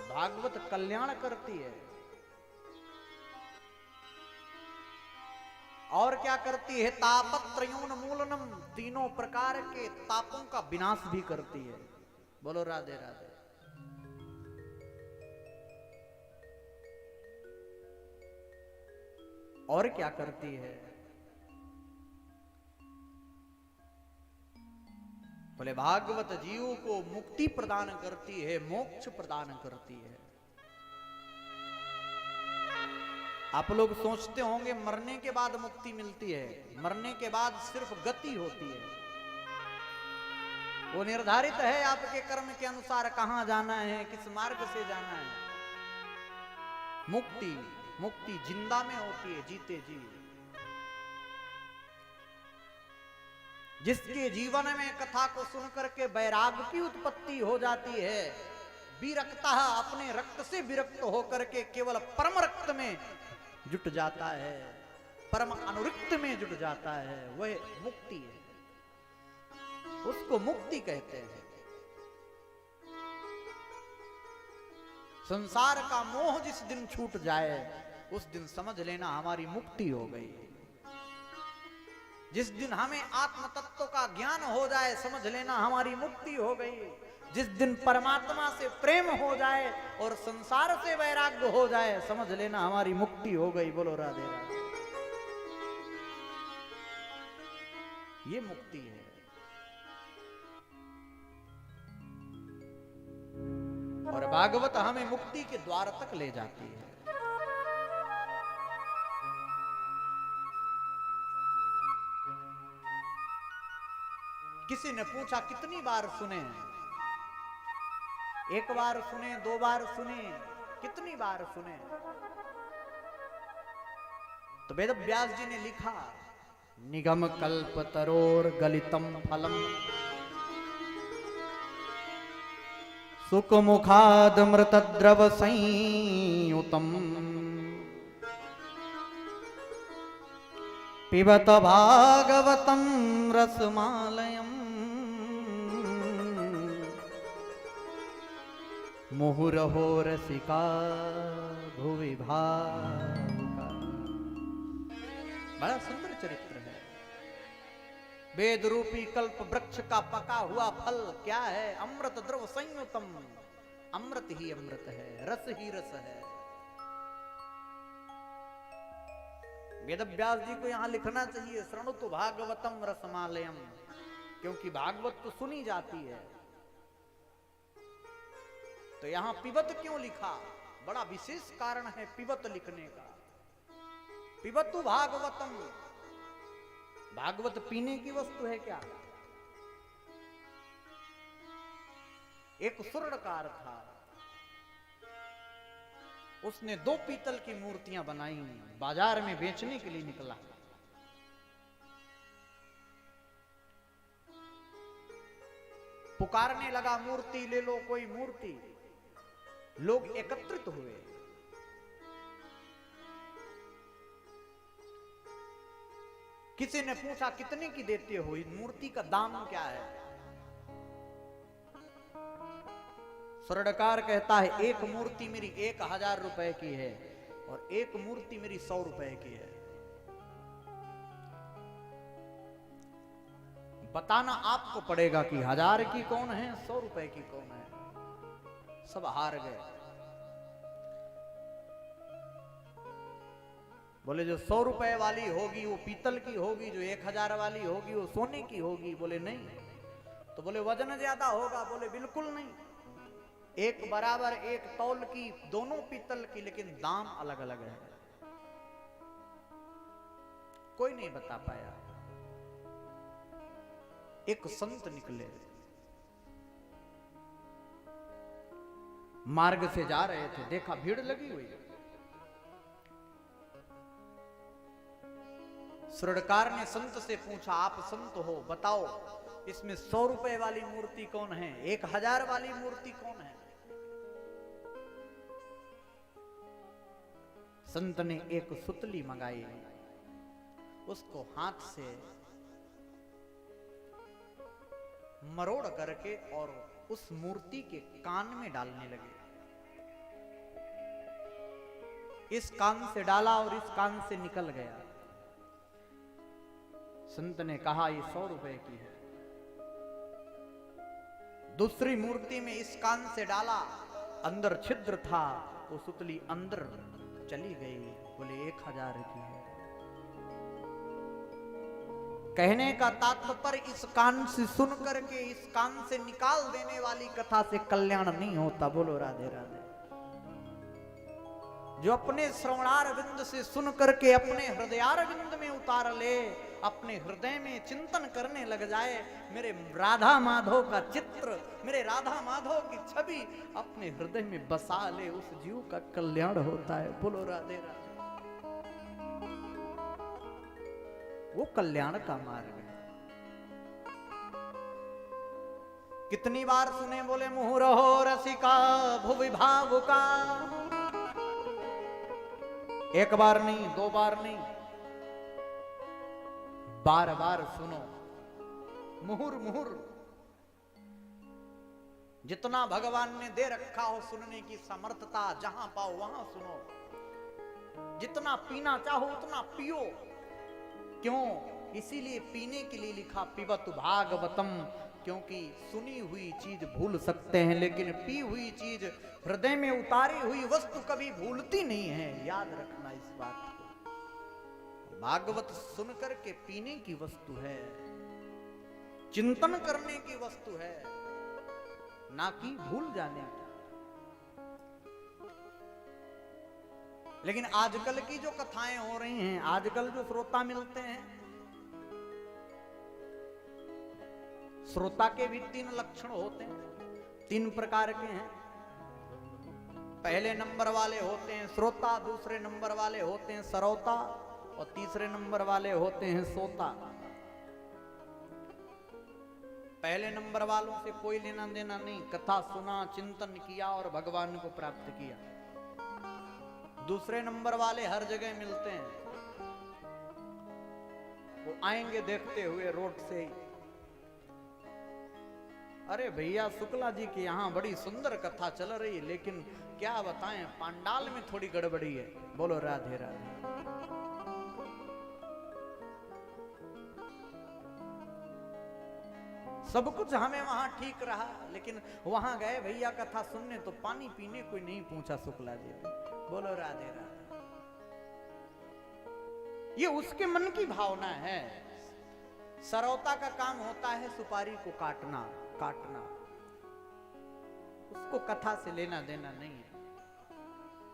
भागवत कल्याण करती है। और क्या करती है? तापत्रयोन मूलनम, तीनों प्रकार के तापों का विनाश भी करती है। बोलो राधे राधे। और क्या करती है? बोले भागवत जीव को मुक्ति प्रदान करती है, मोक्ष प्रदान करती है। आप लोग सोचते होंगे मरने के बाद मुक्ति मिलती है। मरने के बाद सिर्फ गति होती है। वो निर्धारित है आपके कर्म के अनुसार कहां जाना है, किस मार्ग से जाना है। मुक्ति मुक्ति जिंदा में होती है, जीते जी। जिसके जीवन में कथा को सुनकर के वैराग्य की उत्पत्ति हो जाती है, विरक्ता अपने रक्त से विरक्त होकर के केवल परम रक्त में जुट जाता है, परम अनुरक्त में जुट जाता है, वह मुक्ति है। उसको मुक्ति कहते हैं। संसार का मोह जिस दिन छूट जाए उस दिन समझ लेना हमारी मुक्ति हो गई। जिस दिन हमें आत्म तत्व का ज्ञान हो जाए समझ लेना हमारी मुक्ति हो गई। जिस दिन परमात्मा से प्रेम हो जाए और संसार से वैराग्य हो जाए समझ लेना हमारी मुक्ति हो गई। बोलो राधे राधे। ये मुक्ति है। और भागवत हमें मुक्ति के द्वार तक ले जाती है। किसी ने पूछा कितनी बार सुने? एक बार सुने, दो बार सुने, कितनी बार सुने? तो वेद व्यास जी ने लिखा, निगम कल्प तरोर गलितम फलम सुख मुखाद मृत द्रव संयुतम पिबत भागवतम रसमालयम मुहुरहो रसिका भुवि भाका। बड़ा सुंदर चरित्र है। वेद रूपी कल्प वृक्ष का पका हुआ फल क्या है? अमृत द्रव संयुतम। अमृत ही अमृत है, रस ही रस है। वेद व्यास जी को यहां लिखना चाहिए शृणुतु भागवतम रसमालयम, क्योंकि भागवत तो सुनी जाती है। तो यहां पिबत क्यों लिखा? बड़ा विशेष कारण है पिबत लिखने का। पिबतु भागवतम, भागवत पीने की वस्तु है क्या? एक स्वर्णकार था, उसने 2 पीतल की मूर्तियां बनाई, बाजार में बेचने के लिए निकला। पुकारने लगा, मूर्ति ले लो, कोई मूर्ति। लोग एकत्रित हुए। किसी ने पूछा कितने की देते हो? इस मूर्ति का दाम क्या है? स्वर्णकार कहता है एक मूर्ति मेरी 1000 रुपए की है और एक मूर्ति मेरी 100 रुपए की है। बताना आपको पड़ेगा कि 1000 की कौन है, 100 रुपए की कौन है। सब हार गए। बोले जो 100 रुपए वाली होगी वो पीतल की होगी, जो 1000 वाली होगी वो सोने की होगी। बोले नहीं। तो बोले वजन ज्यादा होगा? बोले बिल्कुल नहीं, एक बराबर एक तौल की, दोनों पीतल की, लेकिन दाम अलग अलग है। कोई नहीं बता पाया। एक संत निकले, मार्ग से जा रहे थे, देखा भीड़ लगी हुई। स्वर्णकार ने संत से पूछा, आप संत हो, बताओ इसमें 100 रुपए वाली मूर्ति कौन है, 1000 वाली मूर्ति कौन है? संत ने एक सुतली मंगाई, उसको हाथ से मरोड़ करके और उस मूर्ति के कान में डालने लगे। इस कान से डाला और इस कान से निकल गया। संत ने कहा ये 100 रुपए की है। दूसरी मूर्ति में इस कान से डाला, अंदर छिद्र था, वो सुतली अंदर चली गई, बोले 1000 की है। कहने का तात्पर्य इस कान से सुन करके इस कान से निकाल देने वाली कथा से कल्याण नहीं होता। बोलो राधे राधे। जो अपने श्रवणार बिंद से सुन करके अपने हृदयार बिंद में उतार ले, अपने हृदय में चिंतन करने लग जाए, मेरे राधा माधव का चित्र, मेरे राधा माधव की छवि अपने हृदय में बसा ले, उस जीव का कल्याण होता है। बोलो राधे राधे। वो कल्याण का मार्ग है। कितनी बार सुने बोले मुहुर हो रसिका भुवि भावुका। एक बार नहीं, 2 बार नहीं, बार बार सुनो। मुहुर मुहुर जितना भगवान ने दे रखा हो सुनने की समर्थता, जहां पाओ वहां सुनो। जितना पीना चाहो उतना पियो। क्यों? इसीलिए पीने के लिए लिखा पिबत भागवतम, क्योंकि सुनी हुई चीज भूल सकते हैं, लेकिन पी हुई चीज, हृदय में उतारी हुई वस्तु कभी भूलती नहीं है। याद रखना इस बात को। भागवत सुनकर के पीने की वस्तु है, चिंतन करने की वस्तु है, ना कि भूल जाने की। लेकिन आजकल की जो कथाएं हो रही हैं, आजकल जो श्रोता मिलते हैं, श्रोता के भी 3 लक्षण होते हैं, 3 प्रकार के हैं। पहले नंबर वाले होते हैं श्रोता, दूसरे नंबर वाले होते हैं सरौता, और तीसरे नंबर वाले होते हैं सोता। पहले नंबर वालों से कोई लेना देना नहीं, कथा सुना, चिंतन किया और भगवान को प्राप्त किया। दूसरे नंबर वाले हर जगह मिलते हैं, वो आएंगे देखते हुए रोड से ही, अरे भैया शुक्ला जी के यहाँ बड़ी सुंदर कथा चल रही है, लेकिन क्या बताएं पांडाल में थोड़ी गड़बड़ी है। बोलो राधे राधे। सब कुछ हमें वहां ठीक रहा, लेकिन वहां गए भैया कथा सुनने तो पानी पीने कोई नहीं पूछा शुक्ला जी ने। बोलो राधे राधे। ये उसके मन की भावना है। सरौता का काम होता है सुपारी को काटना, उसको कथा से लेना देना नहीं है।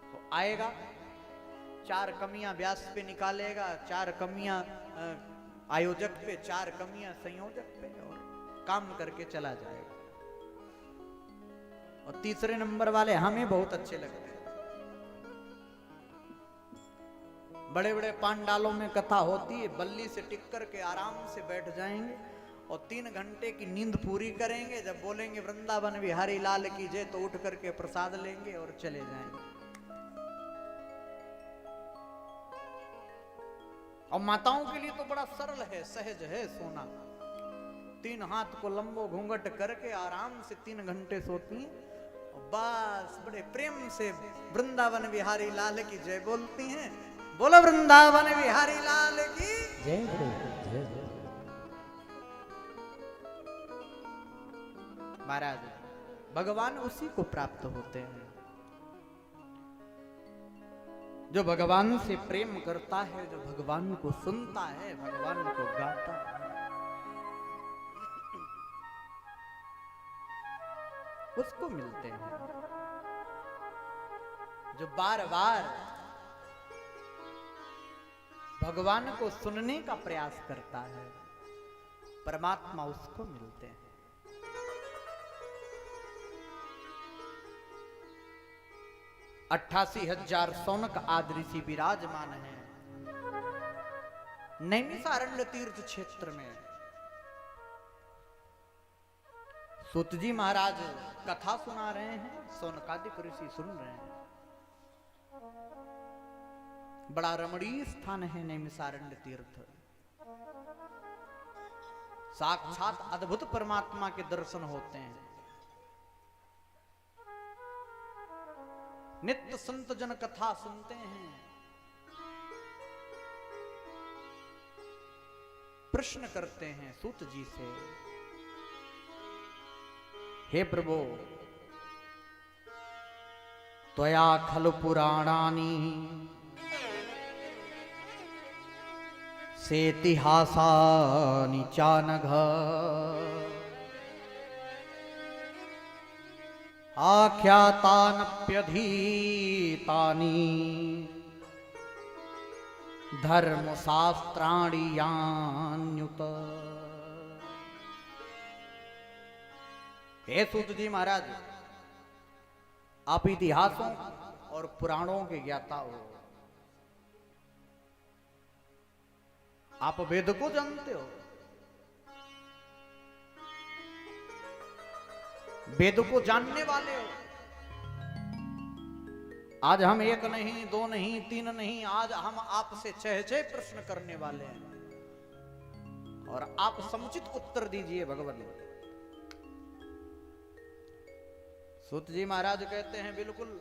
तो आएगा, 4 कमियां व्यास पे निकालेगा, 4 कमियां आयोजक पे, 4 कमियां संयोजक पे, और काम करके चला जाएगा। और तीसरे नंबर वाले हमें बहुत अच्छे लगते हैं। बड़े बड़े पांडालों में कथा होती है, बल्ली से टिक करके आराम से बैठ जाएंगे और 3 घंटे की नींद पूरी करेंगे। जब बोलेंगे वृंदावन बिहारी लाल की जय, तो उठ करके प्रसाद लेंगे और चले जाएंगे। और माताओं के लिए तो बड़ा सरल है, सहज है सोना। 3 हाथ को लंबो घूंघट करके आराम से 3 घंटे सोती हैं, और बस बड़े प्रेम से वृंदावन बिहारी लाल की जय बोलती हैं। बोलो वृंदावन बिहारी लाल की जय। महाराज भगवान उसी को प्राप्त होते हैं जो भगवान से प्रेम करता है, जो भगवान को सुनता है, भगवान को गाता है, उसको मिलते हैं। जो बार बार भगवान को सुनने का प्रयास करता है, परमात्मा उसको मिलते हैं। 88,000 सौनक आदि ऋषि विराजमान हैं नैमिषारण्य तीर्थ क्षेत्र में। सूत जी महाराज कथा सुना रहे हैं, सौनकादिक ऋषि सुन रहे हैं। बड़ा रमणीय स्थान है नैमिषारण्य तीर्थ। साक्षात अद्भुत परमात्मा के दर्शन होते हैं। नित्य संत जन कथा सुनते हैं। प्रश्न करते हैं सूत जी से, हे प्रभु, त्वया खलु पुराणानि सेतिहासानि चानघ आख्यातानप्यधीतानि धर्मशास्त्राणि यान्युत। हे सूत जी महाराज, आप इतिहासों और पुराणों के ज्ञाता हो, आप वेद को जानते हो, वेद को जानने वाले हो। आज हम एक नहीं, दो नहीं, तीन नहीं, आज हम आपसे 6 प्रश्न करने वाले हैं और आप समुचित उत्तर दीजिए भगवान। सूत जी महाराज कहते हैं, बिल्कुल